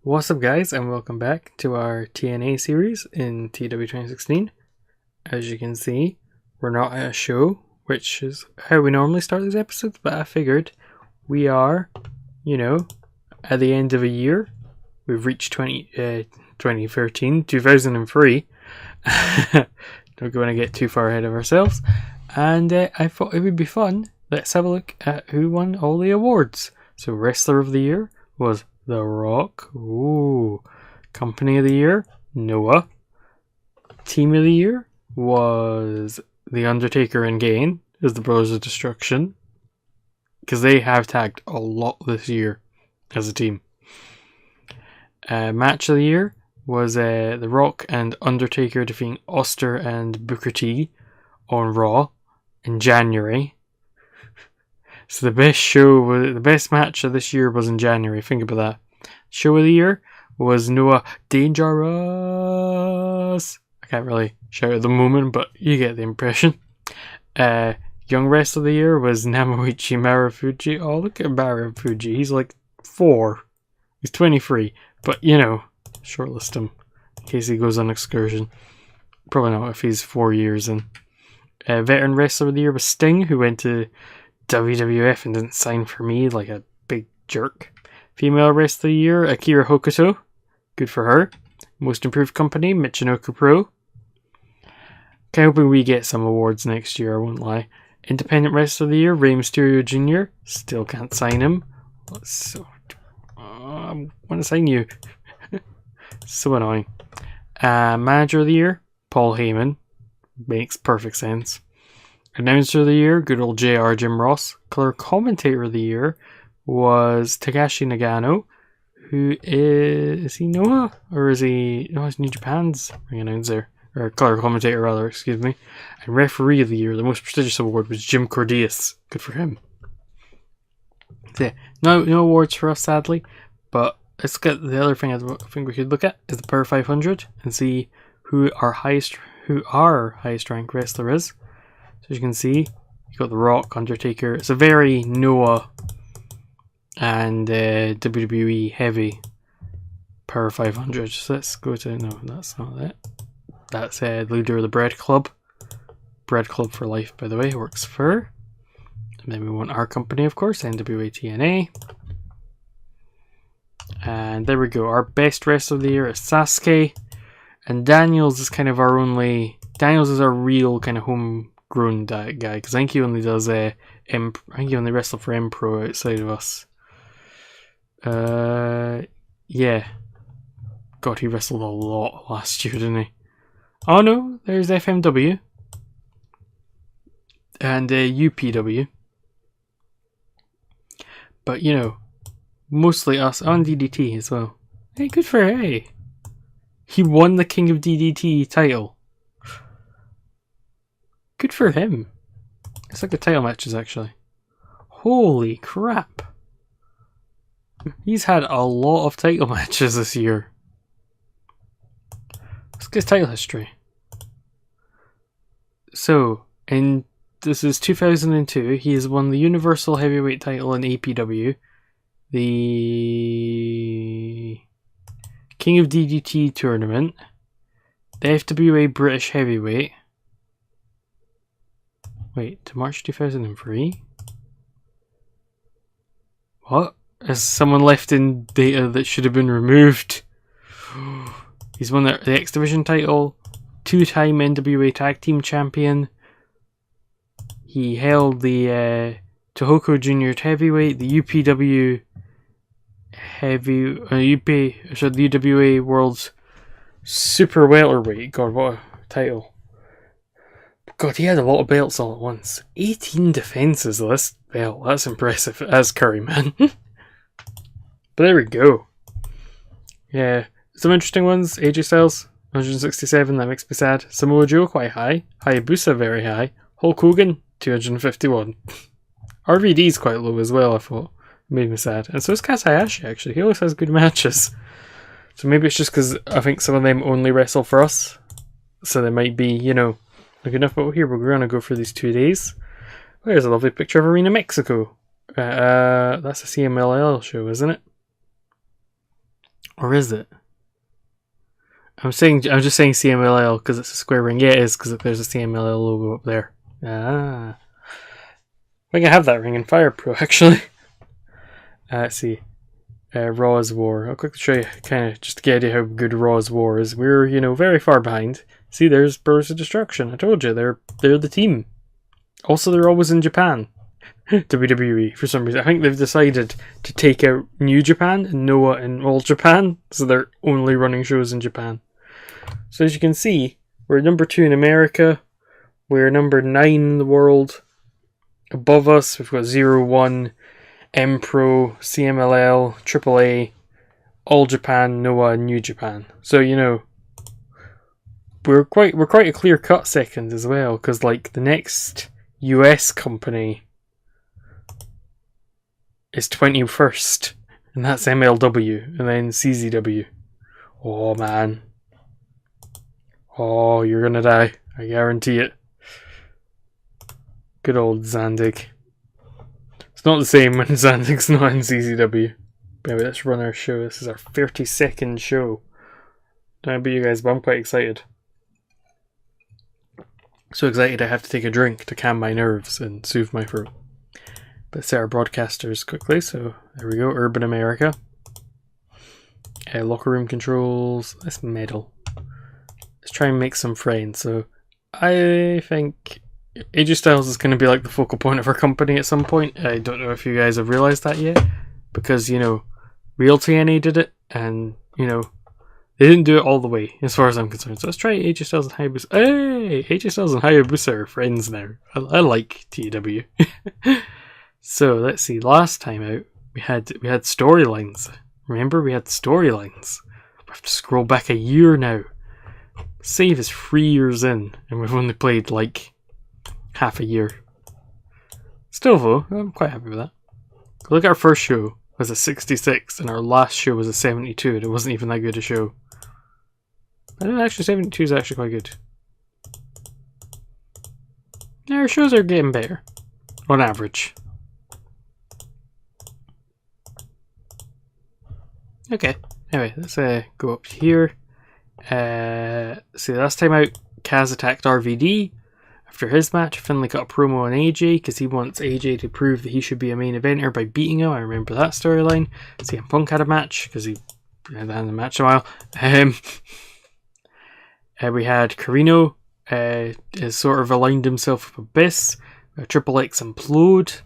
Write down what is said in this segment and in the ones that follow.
What's up guys, and welcome back to our TNA series in TEW 2016. As you can see, we're not at a show, which is how we normally start these episodes, but I figured we are, at the end of a year. We've reached 2003. Don't want to get too far ahead of ourselves. And I thought it would be fun. Let's have a look at who won all the awards. So Wrestler of the Year was The Rock. Ooh. Company of the Year, Noah. Team of the Year was The Undertaker and Kane as the Brothers of Destruction. Because they have tagged a lot this year as a team. Match of the Year was The Rock and Undertaker defeating Oster and Booker T on Raw in January. So the best match of this year was in January. Think about that. Show of the year was Noah Dangerous. I can't really shout at the moment, but you get the impression. Young Wrestler of the Year was Namoichi Marufuji. Oh, look at Marufuji. He's like 4. He's 23. But, shortlist him in case he goes on excursion. Probably not if he's 4 years in. Veteran Wrestler of the Year was Sting, who went to WWF and didn't sign for me like a big jerk. Female Wrestler of the Year, Akira Hokuto. Good for her. Most Improved Company, Michinoku Pro. Kind of hoping we get some awards next year, I won't lie. Independent Wrestler of the Year, Rey Mysterio Jr. Still can't sign him. I want to sign you. So annoying. Manager of the Year, Paul Heyman. Makes perfect sense. Announcer of the Year, good old JR Jim Ross. Color Commentator of the Year was Takashi Nagano, who is he Noah? Or is he... No, he's New Japan's ring announcer. Or color commentator, rather, excuse me. And Referee of the Year, the most prestigious award, was Jim Cordeas. Good for him. So, yeah, no awards for us, sadly. But let's look at the other thing I think we could look at is the Power 500 and see who our highest ranked wrestler is. So as you can see, you got The Rock, Undertaker. It's a very Noah and WWE heavy Power 500. So let's go to... No, that's not it. That's leader of the Bread Club. Bread Club for life, by the way, works for her. And then we want our company, of course, NWA TNA. And there we go. Our best wrestler of the year is Sasuke. And Daniels is kind of our only... Daniels is our real kind of homegrown guy, because I think he only does I think he only wrestled for M-Pro outside of us. Yeah. God, he wrestled a lot last year, didn't he? Oh no, there's FMW. And UPW. But, mostly us on DDT as well. Hey, good for hey. He won the King of DDT title. Good for him. It's like the title matches, actually. Holy crap. He's had a lot of title matches this year. Let's get his title history. So, this is 2002. He has won the Universal Heavyweight title in APW. The King of DDT tournament. The FWA British Heavyweight. Wait, to March 2003? What? Has someone left in data that should have been removed? He's won the X Division title, 2-time NWA Tag Team Champion. He held the Tohoku Junior Heavyweight, the UPW the UWA World's Super Welterweight. God, what a title. God, he had a lot of belts all at once. 18 defenses of this belt. That's impressive. As Curry, man. But there we go. Yeah. Some interesting ones. AJ Styles, 167. That makes me sad. Samoa Joe, quite high. Hayabusa, very high. Hulk Hogan, 251. RVD's quite low as well, I thought. Made me sad. And so is Kaz Hayashi, actually. He always has good matches. So maybe it's just because I think some of them only wrestle for us. So they might be, good enough. But here, we're going to go for these 2 days. There's a lovely picture of Arena Mexico. That's a CMLL show, isn't it? Or is it? I'm just saying CMLL because it's a square ring. Yeah, it is because there's a CMLL logo up there. Ah. I think I have that ring in Fire Pro, actually. Let's see. Raw's War. I'll quickly show you, kind of, just to get an idea how good Raw's War is. We're, very far behind. See, there's Brothers of Destruction. I told you, they're the team. Also, they're always in Japan. WWE, for some reason. I think they've decided to take out New Japan and Noah in All Japan, so they're only running shows in Japan. So as you can see, we're number 2 in America. We're number 9 in the world. Above us, we've got 0-1, M-Pro, CMLL, AAA, All Japan, Noah, and New Japan. So, we're quite a clear-cut second as well, because, the next US company is 21st, and that's MLW, and then CZW. Oh, man. Oh, you're gonna die. I guarantee it. Good old Zandig. It's not the same when Zandig's not in CZW. But anyway, let's run our show. This is our 32nd show. Don't know about you guys, but I'm quite excited. So excited I have to take a drink to calm my nerves and soothe my throat. But let's set our broadcasters quickly. So there we go, Urban America. Locker room controls. Let's medal. Let's try and make some friends. So I think AJ Styles is going to be the focal point of our company at some point. I don't know if you guys have realised that yet. Because, real TNA did it. And, they didn't do it all the way, as far as I'm concerned. So let's try AJ Styles and Hayabusa. Hey! AJ Styles and Hayabusa are friends now. I like TEW. So, let's see. Last time out, we had storylines. Remember? We had storylines. We have to scroll back a year now. Save is 3 years in, and we've only played, half a year. Still, though, I'm quite happy with that. Look at our first show was a 66, and our last show was a 72, and it wasn't even that good a show. I know, actually, 72 is actually quite good. Yeah, our shows are getting better. On average. Okay, anyway, let's go up here. See, last time out, Kaz attacked RVD. After his match, Finlay got a promo on AJ because he wants AJ to prove that he should be a main eventer by beating him. I remember that storyline. CM Punk had a match because he hadn't had a match in a while. We had Carino has sort of aligned himself with Abyss. Triple X implode.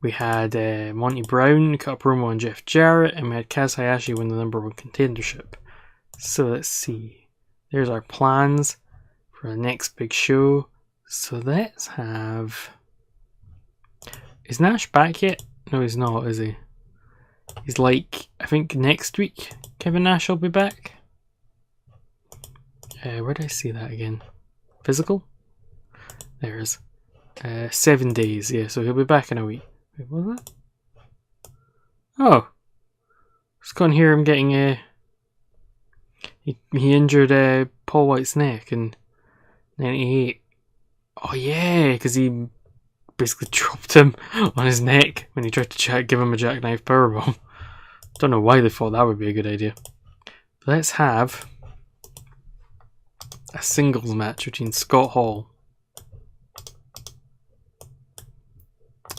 We had Monty Brown cut a promo on Jeff Jarrett, and we had Kaz Hayashi win the #1 contendership. So let's see. There's our plans for the next big show. So let's have... Is Nash back yet? No, he's not, is he? He's I think next week Kevin Nash will be back. Where did I see that again? Physical? There it is. 7 days, yeah, so he'll be back in a week. Wait, what was that? Oh. Just can't hear him getting he injured Paul White's neck in 98. Oh yeah, because he basically dropped him on his neck when he tried to give him a jackknife powerbomb. Don't know why they thought that would be a good idea. But let's have a singles match between Scott Hall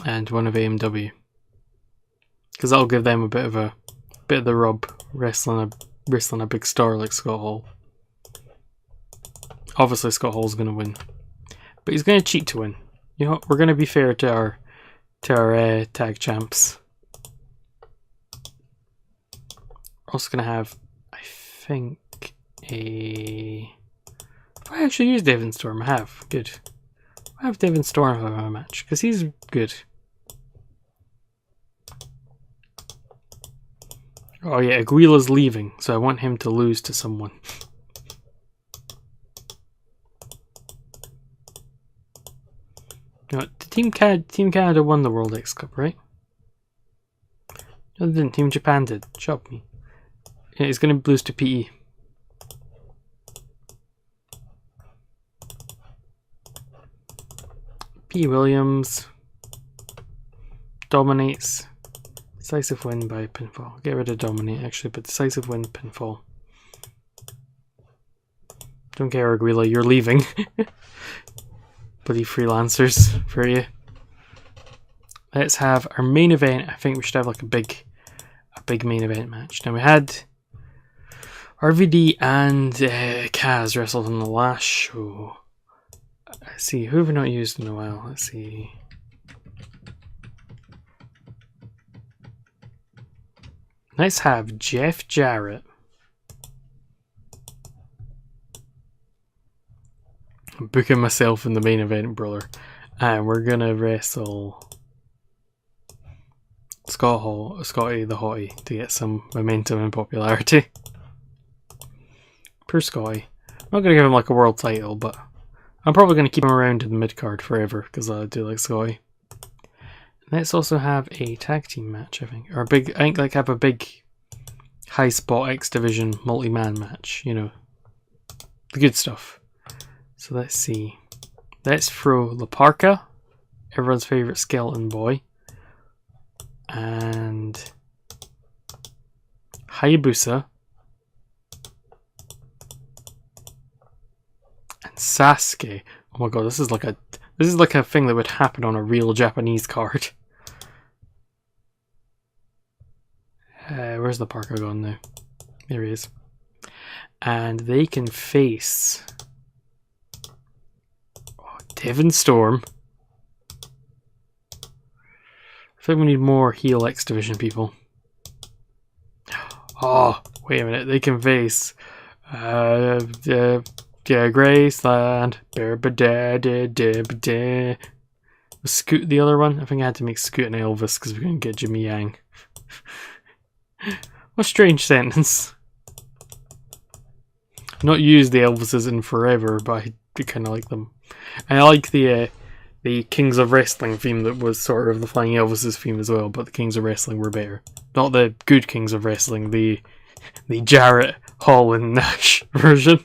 and one of AMW, because that'll give them a bit of the rub wrestling a big star like Scott Hall. Obviously Scott Hall's going to win, but he's going to cheat to win. You know, we're going to be fair to our tag champs. Also going to have, I think, I actually use Devon Storm. I have. Good. I have Devon Storm for my match because he's good. Oh yeah, Aguila's leaving, so I want him to lose to someone. You know, Team Canada won the World X Cup, right? No, they didn't. Team Japan did. Chop me. Yeah, he's going to lose to PE. P. Williams dominates. Decisive win by pinfall. Get rid of dominate actually, but decisive win, pinfall. Don't care, Aguila, you're leaving. Bloody freelancers for you. Let's have our main event. I think we should have like a big main event match. Now we had RVD and Kaz wrestled on the last show. Let's see, who have we not used in a while? Let's see. Let's have Jeff Jarrett. I'm booking myself in the main event, brother. And we're gonna wrestle Scotty the Hottie to get some momentum and popularity. Poor Scotty. I'm not gonna give him like a world title, but I'm probably gonna keep him around in the mid card forever because I do like Scotty. Let's also have a tag team match, I think, or a big. I think like have a big high spot X Division multi-man match. You know, the good stuff. So let's see. Let's throw Laparca, everyone's favorite skeleton boy, and Hayabusa, and Sasuke. Oh my god, this is like a thing that would happen on a real Japanese card. Where's Laparca gone now? There he is. And they can face Devon Storm. I think we need more heel X Division people. Oh, wait a minute. They can face Graceland. Was Scoot the other one? I think I had to make Scoot and Elvis because we couldn't get Jimmy Yang. What a strange sentence. Not used the Elvises in forever, but I do kind of like them. And I like the Kings of Wrestling theme that was sort of the Flying Elvises theme as well, but the Kings of Wrestling were better. Not the good Kings of Wrestling, the Jarrett, Hall and Nash version.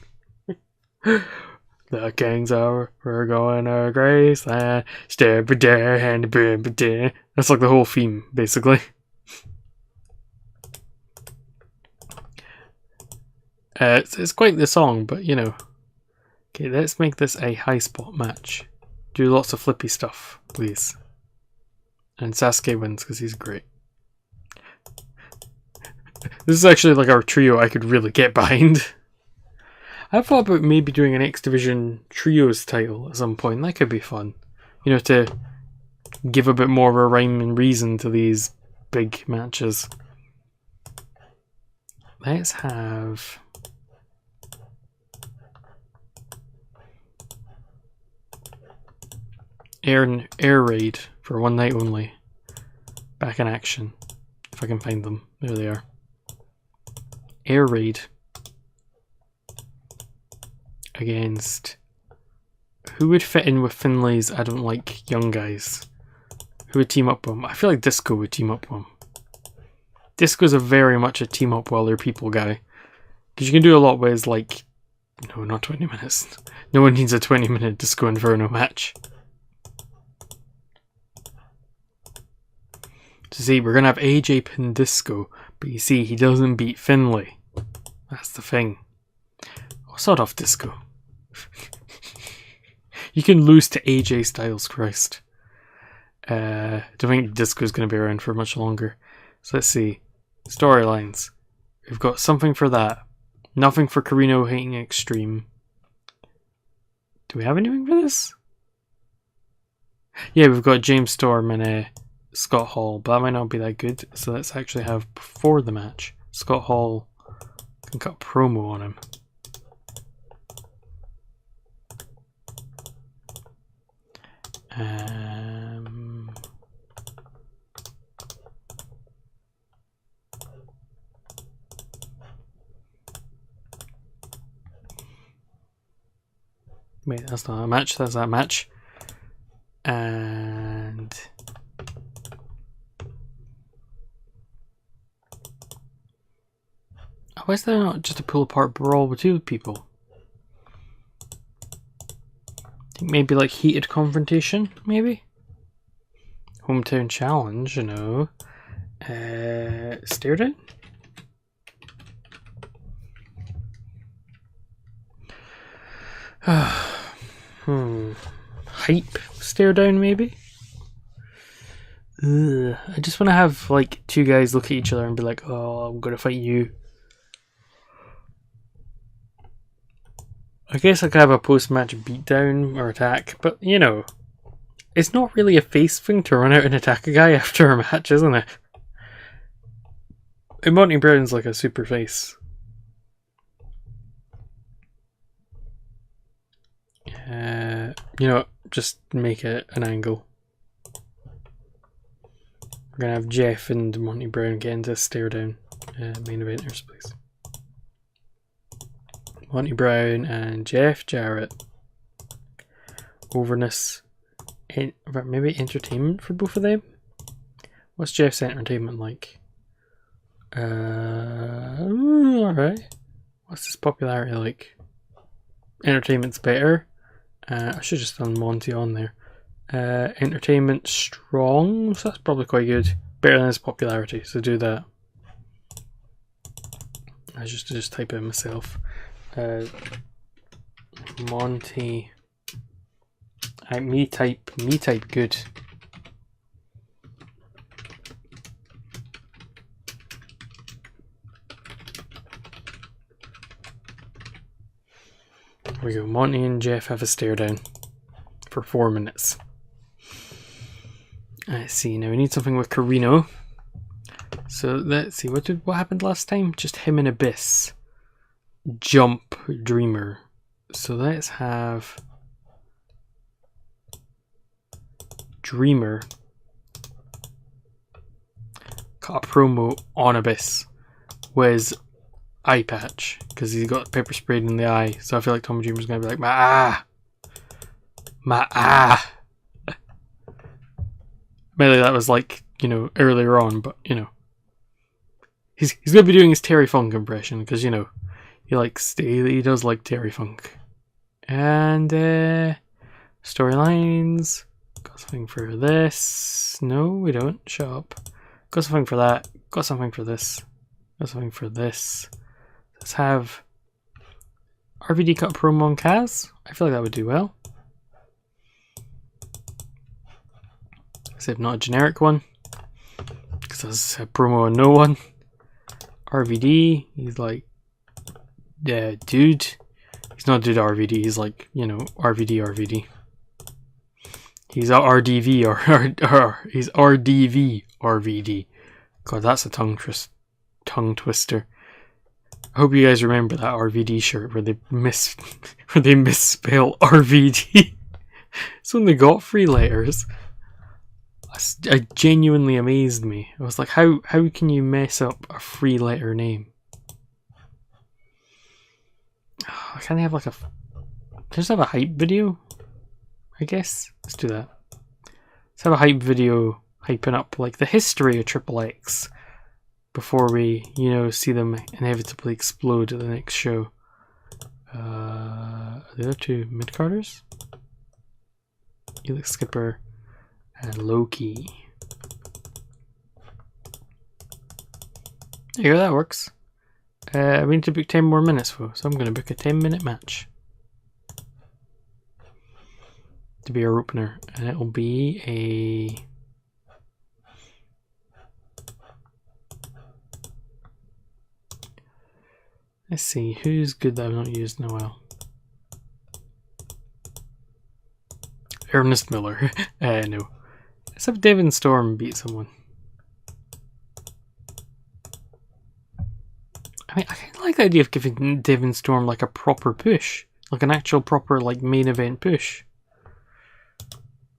The Kings are, we're going to Graceland, that's like the whole theme, basically. It's quite the song, but you know. Okay, let's make this a high spot match. Do lots of flippy stuff, please. And Sasuke wins because he's great. This is actually like our trio I could really get behind. I thought about maybe doing an X Division Trios title at some point. That could be fun. You know, to give a bit more of a rhyme and reason to these big matches. Let's have Air Raid for one night only. Back in action. If I can find them. There they are. Air Raid. Against... Who would fit in with Finlay's I don't like young guys? Who would team up with them? I feel like Disco would team up with them. Disco's a very much a team up while they're people guy. Because you can do a lot with like... No, not 20 minutes. No one needs a 20-minute Disco Inferno match. So see, we're going to have AJ pin Disco, but you see, he doesn't beat Finlay. That's the thing. Oh, sort of Disco. You can lose to AJ Styles, Christ. I don't think Disco's going to be around for much longer. So let's see. Storylines. We've got something for that. Nothing for Carino hating Extreme. Do we have anything for this? Yeah, we've got James Storm and Scott Hall, but that might not be that good. So let's actually have before the match. Scott Hall can cut a promo on him. Wait, that's not a match, that's that match. And why is there not just a pull apart brawl with two people? I think maybe like heated confrontation, maybe? Hometown challenge, you know. Stare down? Hype stare down, maybe? Ugh. I just want to have like two guys look at each other and be like, oh, I'm gonna fight you. I guess I could have a post-match beatdown or attack, but you know, it's not really a face thing to run out and attack a guy after a match, isn't it? And Monty Brown's like a super face. You know, just make it an angle. We're gonna have Jeff and Monty Brown get into a stare down. Main eventers, please. Monty Brown and Jeff Jarrett. Overness. Maybe entertainment for both of them? What's Jeff's entertainment like? Alright. What's his popularity like? Entertainment's better. I should have just done Monty on there. Entertainment strong, so that's probably quite good. Better than his popularity, so do that. I just type in myself. Monty. Me type good. There we go. Monty and Jeff have a stare down for 4 minutes. Let's see. Now we need something with Carino. So let's see. What happened last time? Just him and Abyss. Jump Dreamer. So let's have Dreamer cut a promo on Abyss with eye patch because he's got pepper sprayed in the eye. So I feel like Tommy Dreamer's gonna be like, my ah. Maybe that was like, you know, earlier on, but you know, he's gonna be doing his Terry Funk impression because you know he does like Terry Funk. And storylines. Got something for this. No, we don't. Shut up. Got something for that. Got something for this. Got something for this. Let's have RVD cut a promo on Kaz. I feel like that would do well. Except not a generic one. Because there's a promo on no one. RVD. He's like, dude. He's not dude RVD. He's like, you know, RVD. He's a RDV or he's RDV RVD. God, that's a tongue twister. I hope you guys remember that RVD shirt where they misspell RVD. It's when they got 3 letters. It genuinely amazed me. I was like, how can you mess up a 3-letter name? Can I have like can I just have a hype video? I guess. Let's do that. Let's have a hype video hyping up like the history of Triple X before we, you know, see them inevitably explode at the next show. Are the other 2 mid-carders? Elix Skipper and Loki. There you go, that works. We need to book 10 more minutes though, so I'm going to book a 10-minute match to be our opener, and it will be a let's see, who's good that I've not used in a while. Ernest Miller. No. Let's have Devon Storm beat someone. I mean, I kind of like the idea of giving Devon Storm like a proper push. Like an actual proper like main event push.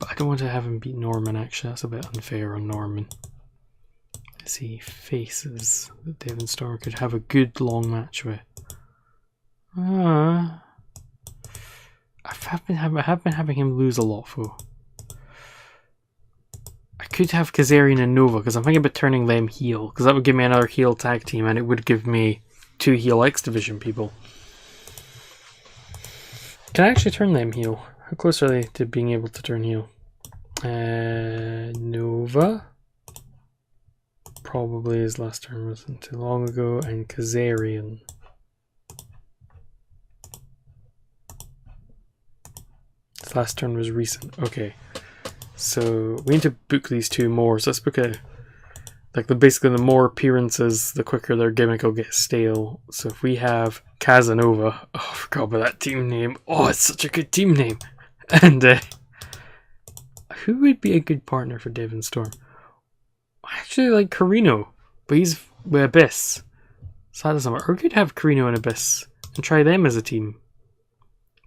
But I don't want to have him beat Norman actually, that's a bit unfair on Norman. Let's see, faces that Devon Storm could have a good long match with. I have been having him lose a lot though. I could have Kazarian and Nova because I'm thinking about turning them heel because that would give me another heel tag team and it would give me 2 heel X Division people. Can I actually turn them heel? How close are they to being able to turn heel? Nova. Probably his last turn wasn't too long ago. And Kazarian. His last turn was recent. Okay. So we need to book these two more. So let's book a... Like, basically the more appearances, the quicker their gimmick will get stale. So if we have Casanova... Oh, I forgot about that team name. Oh, it's such a good team name. And who would be a good partner for Devon Storm? I actually like Carino, but he's with Abyss. So that doesn't work. Or we could have Carino and Abyss and try them as a team.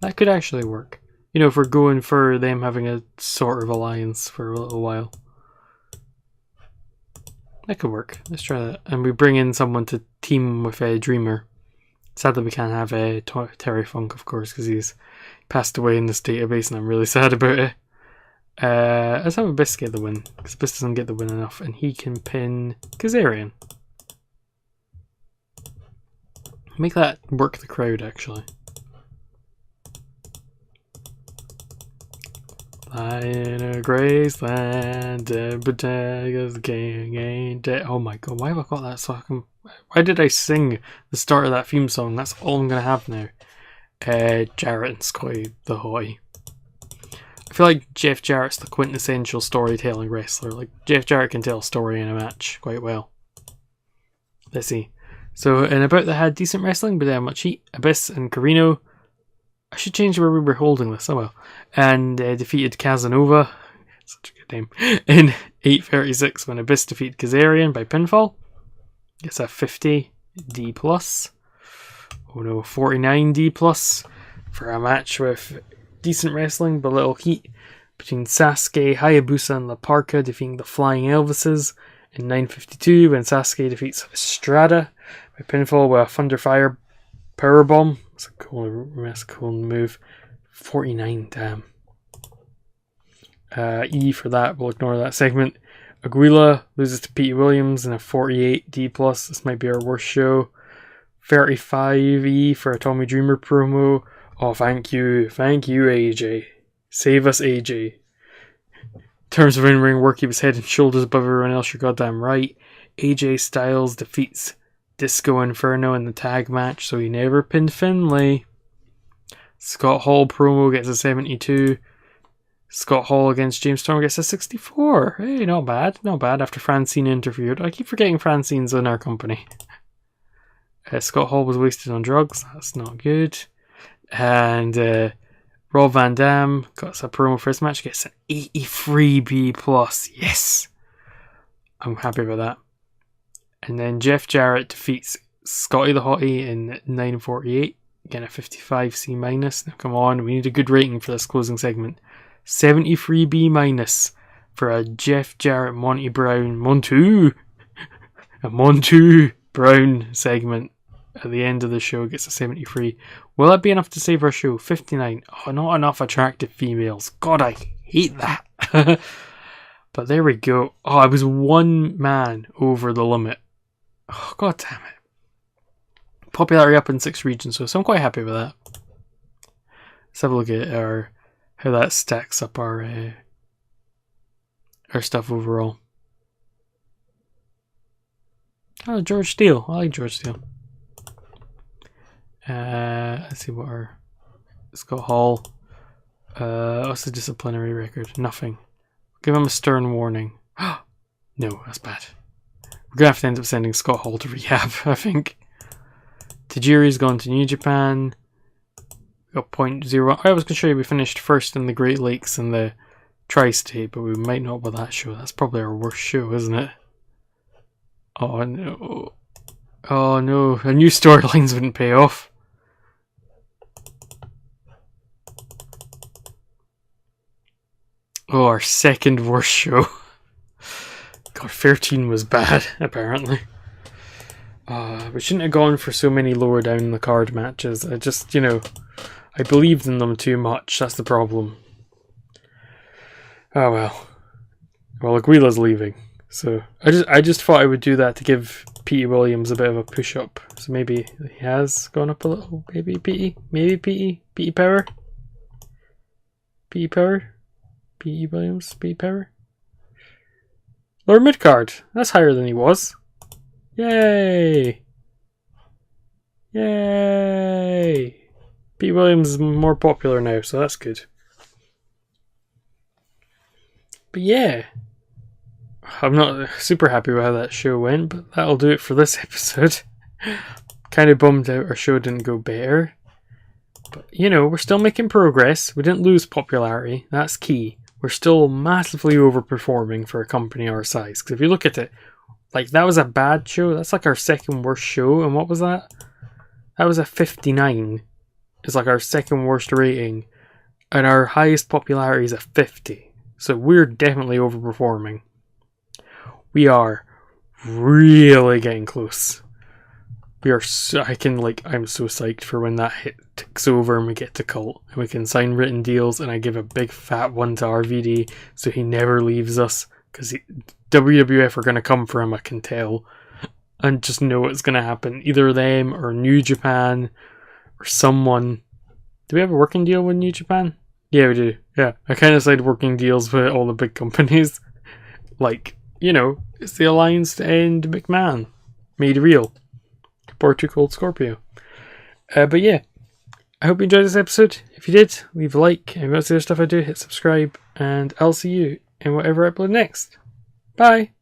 That could actually work. You know, if we're going for them having a sort of alliance for a little while. That could work. Let's try that. And we bring in someone to team with a Dreamer. Sadly, we can't have Terry Funk, of course, because he's passed away in this database, and I'm really sad about it. Let's have Abyss get the win, because Abyss doesn't get the win enough, and he can pin Kazarian. Make that work the crowd, actually. Lying in a Graceland, Bodega's the king ain't dead. Oh my god, why have I got that song? Why did I sing the start of that theme song? That's all I'm going to have now. Jarrett and Scotty the Hottie. I feel like Jeff Jarrett's the quintessential storytelling wrestler. Like, Jeff Jarrett can tell a story in a match quite well. Let's see. So, in about they had decent wrestling, but they had much heat. Abyss and Carino. I should change where we were holding this, oh well. And defeated Casanova, such a good name, in 8:36 when Abyss defeated Kazarian by pinfall. Gets a 50 D+. Oh no, 49 D+, for a match with decent wrestling but little heat between Sasuke, Hayabusa and La Parka defeating the Flying Elvises in 9:52 when Sasuke defeats Estrada by pinfall with a Thunder Fire Powerbomb. That's a cool move. 49, damn. E for that, we'll ignore that segment. Aguila loses to Pete Williams in a 48 D+. This might be our worst show. 35 E for a Tommy Dreamer promo. Oh, thank you, AJ. Save us, AJ. In terms of in-ring work, he was head and shoulders above everyone else, you're goddamn right. AJ Styles defeats Disco Inferno in the tag match, so he never pinned Finlay. Scott Hall promo gets a 72. Scott Hall against James Storm gets a 64. Hey, not bad after Francine interfered. I keep forgetting Francine's in our company. Scott Hall was wasted on drugs, that's not good. And Rob Van Dam got a promo for his match, gets an 83 B+. Yes! I'm happy about that. And then Jeff Jarrett defeats Scotty the Hottie in 9:48. Again, a 55 C-. Now come on, we need a good rating for this closing segment. 73 B- for a Jeff Jarrett Monty Brown a Montu Brown segment at the end of the show. Gets a 73. Will that be enough to save our show? 59. Oh, not enough attractive females. God, I hate that. But there we go. Oh, I was one man over the limit. Oh, god damn it. Popularity up in 6 regions, so I'm quite happy with that. Let's have a look at how that stacks up our stuff overall. Oh, George Steele. I like George Steele. Let's see what our Scott Hall. What's the disciplinary record? Nothing. Give him a stern warning. No, that's bad. We're going to have to end up sending Scott Hall to rehab, I think. Tajiri's gone to New Japan. We got 0.01. I was going to show you we finished first in the Great Lakes and the Tri-State, but we might not with that show. That's probably our worst show, isn't it? Oh no. Oh no. Our new storylines wouldn't pay off. Oh, our second worst show. God, 13 was bad, apparently. We shouldn't have gone for so many lower down the card matches. I just, I believed in them too much. That's the problem. Oh well. Well, Aguila's leaving. So, I just thought I would do that to give Petey Williams a bit of a push up. So maybe he has gone up a little. Maybe Petey? Maybe Petey? Petey Power? Petey Power? Petey Williams? Petey Power? Lower mid-card. That's higher than he was. Yay! Yay! Pete Williams is more popular now, so that's good. But yeah, I'm not super happy with how that show went, but that'll do it for this episode. Kind of bummed out our show didn't go better. But, you know, we're still making progress. We didn't lose popularity. That's key. We're still massively overperforming for a company our size. Because if you look at it, like, that was a bad show. That's like our second worst show. And what was that? That was a 59. It's like our second worst rating. And our highest popularity is a 50. So we're definitely overperforming. We are really getting close. We are so, I'm so psyched for when that hit ticks over and we get to Cult. And we can sign written deals and I give a big fat one to RVD so he never leaves us. Because WWF are going to come for him, I can tell. And just know what's going to happen. Either them or New Japan or someone. Do we have a working deal with New Japan? Yeah, we do. Yeah, I kind of signed working deals with all the big companies. Like, you know, it's the alliance to end McMahon. Made real. Or Too Cold Scorpio. But yeah, I hope you enjoyed this episode. If you did, leave a like. And if you want to see the stuff I do, hit subscribe. And I'll see you in whatever I upload next. Bye!